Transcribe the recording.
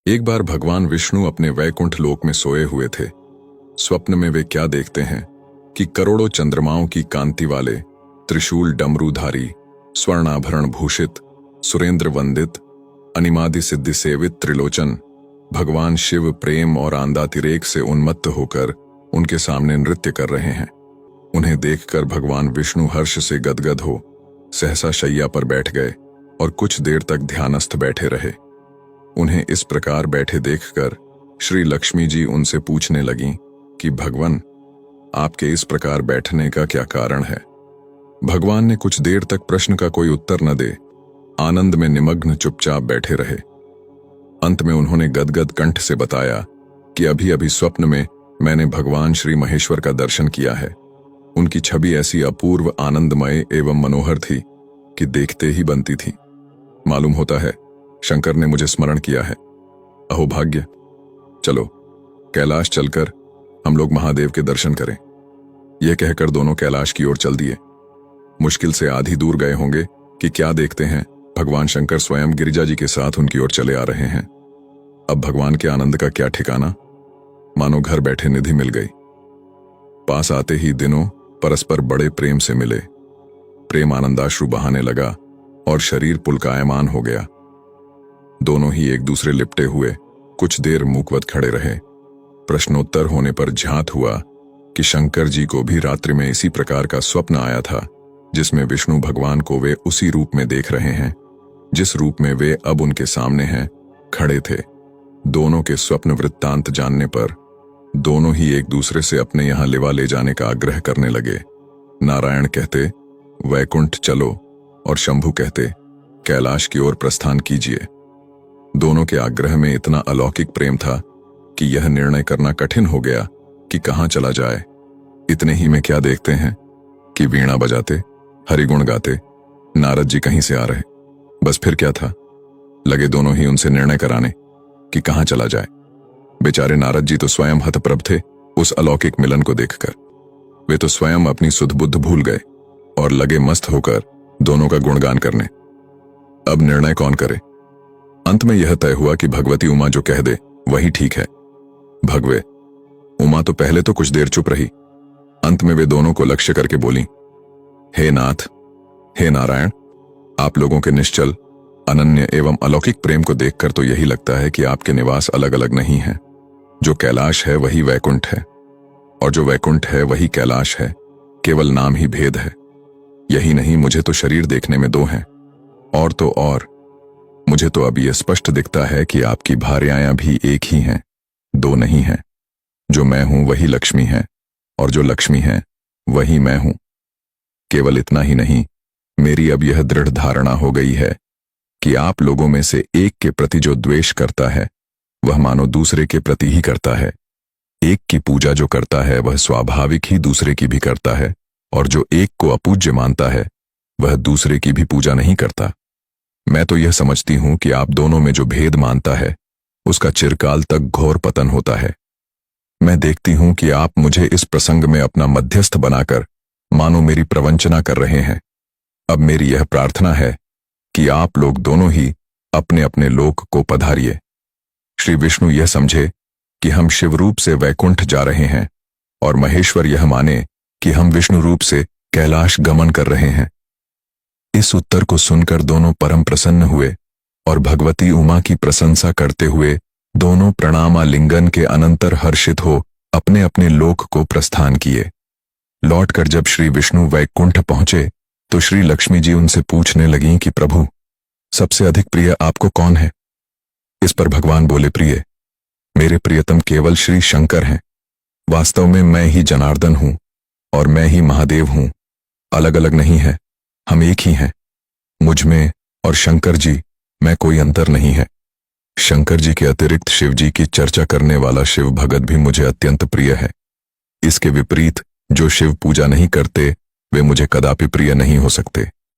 एक बार भगवान विष्णु अपने वैकुंठ लोक में सोए हुए थे। स्वप्न में वे क्या देखते हैं कि करोड़ों चंद्रमाओं की कांति वाले, त्रिशूल डमरूधारी, स्वर्णाभरण भूषित, सुरेंद्र वंदित, अनिमादि सिद्धि सेवित त्रिलोचन भगवान शिव प्रेम और आंदातिरेक से उन्मत्त होकर उनके सामने नृत्य कर रहे हैं। उन्हें देखकर भगवान विष्णु हर्ष से गदगद हो सहसा शैया पर बैठ गए और कुछ देर तक ध्यानस्थ बैठे रहे। उन्हें इस प्रकार बैठे देखकर श्री लक्ष्मी जी उनसे पूछने लगीं कि भगवान, आपके इस प्रकार बैठने का क्या कारण है। भगवान ने कुछ देर तक प्रश्न का कोई उत्तर न दे आनंद में निमग्न चुपचाप बैठे रहे। अंत में उन्होंने गदगद कंठ से बताया कि अभी अभी स्वप्न में मैंने भगवान श्री महेश्वर का दर्शन किया है। उनकी छवि ऐसी अपूर्व, आनंदमय एवं मनोहर थी कि देखते ही बनती थी। मालूम होता है शंकर ने मुझे स्मरण किया है। अहो भाग्य, चलो कैलाश चलकर हम लोग महादेव के दर्शन करें। यह कहकर दोनों कैलाश की ओर चल दिए। मुश्किल से आधी दूर गए होंगे कि क्या देखते हैं, भगवान शंकर स्वयं गिरिजा जी के साथ उनकी ओर चले आ रहे हैं। अब भगवान के आनंद का क्या ठिकाना, मानो घर बैठे निधि मिल गई। पास आते ही दिनों परस्पर बड़े प्रेम से मिले। प्रेम आनंदाश्रु बहाने लगा और शरीर पुलकायमान हो गया। दोनों ही एक दूसरे लिपटे हुए कुछ देर मूकवत खड़े रहे। प्रश्नोत्तर होने पर ज्ञात हुआ कि शंकर जी को भी रात्रि में इसी प्रकार का स्वप्न आया था, जिसमें विष्णु भगवान को वे उसी रूप में देख रहे हैं जिस रूप में वे अब उनके सामने हैं, खड़े थे। दोनों के स्वप्न वृत्तांत जानने पर दोनों ही एक दूसरे से अपने यहां लिवा ले जाने का आग्रह करने लगे। नारायण कहते वैकुंठ चलो और शंभु कहते कैलाश की ओर प्रस्थान कीजिए। दोनों के आग्रह में इतना अलौकिक प्रेम था कि यह निर्णय करना कठिन हो गया कि कहां चला जाए। इतने ही में क्या देखते हैं कि वीणा बजाते, हरिगुण गाते नारद जी कहीं से आ रहे। बस फिर क्या था, लगे दोनों ही उनसे निर्णय कराने कि कहां चला जाए। बेचारे नारद जी तो स्वयं हतप्रभ थे उस अलौकिक मिलन को देखकर। वे तो स्वयं अपनी सुध बुद्ध भूल गए और लगे मस्त होकर दोनों का गुणगान करने। अब निर्णय कौन करे। अंत में यह तय हुआ कि भगवती उमा जो कह दे वही ठीक है। भगवे उमा तो पहले तो कुछ देर चुप रही, अंत में वे दोनों को लक्ष्य करके बोली, हे नाथ, हे नारायण, आप लोगों के निश्चल, अनन्य एवं अलौकिक प्रेम को देखकर तो यही लगता है कि आपके निवास अलग अलग नहीं हैं। जो कैलाश है वही वैकुंठ है और जो वैकुंठ है वही कैलाश है, केवल नाम ही भेद है। यही नहीं, मुझे तो शरीर देखने में दो हैं, और तो और मुझे तो अब यह स्पष्ट दिखता है कि आपकी भार्याएं भी एक ही हैं, दो नहीं हैं। जो मैं हूं वही लक्ष्मी है और जो लक्ष्मी है वही मैं हूं। केवल इतना ही नहीं, मेरी अब यह दृढ़ धारणा हो गई है कि आप लोगों में से एक के प्रति जो द्वेष करता है वह मानो दूसरे के प्रति ही करता है। एक की पूजा जो करता है वह स्वाभाविक ही दूसरे की भी करता है, और जो एक को अपूज्य मानता है वह दूसरे की भी पूजा नहीं करता। मैं तो यह समझती हूं कि आप दोनों में जो भेद मानता है उसका चिरकाल तक घोर पतन होता है। मैं देखती हूं कि आप मुझे इस प्रसंग में अपना मध्यस्थ बनाकर मानो मेरी प्रवंचना कर रहे हैं। अब मेरी यह प्रार्थना है कि आप लोग दोनों ही अपने अपने लोक को पधारिए। श्री विष्णु यह समझे कि हम शिव रूप से वैकुंठ जा रहे हैं और महेश्वर यह माने कि हम विष्णु रूप से कैलाश गमन कर रहे हैं। इस उत्तर को सुनकर दोनों परम प्रसन्न हुए और भगवती उमा की प्रशंसा करते हुए दोनों प्रणामालिंगन के अनंतर हर्षित हो अपने अपने लोक को प्रस्थान किए। लौटकर जब श्री विष्णु वैकुंठ पहुंचे तो श्री लक्ष्मी जी उनसे पूछने लगीं कि प्रभु, सबसे अधिक प्रिय आपको कौन है। इस पर भगवान बोले, प्रिय, मेरे प्रियतम केवल श्री शंकर हैं। वास्तव में मैं ही जनार्दन हूं और मैं ही महादेव हूं, अलग अलग नहीं है, हम एक ही हैं। मुझ में और शंकर जी में कोई अंतर नहीं है। शंकर जी के अतिरिक्त शिव जी की चर्चा करने वाला शिव भगत भी मुझे अत्यंत प्रिय है। इसके विपरीत जो शिव पूजा नहीं करते वे मुझे कदापि प्रिय नहीं हो सकते।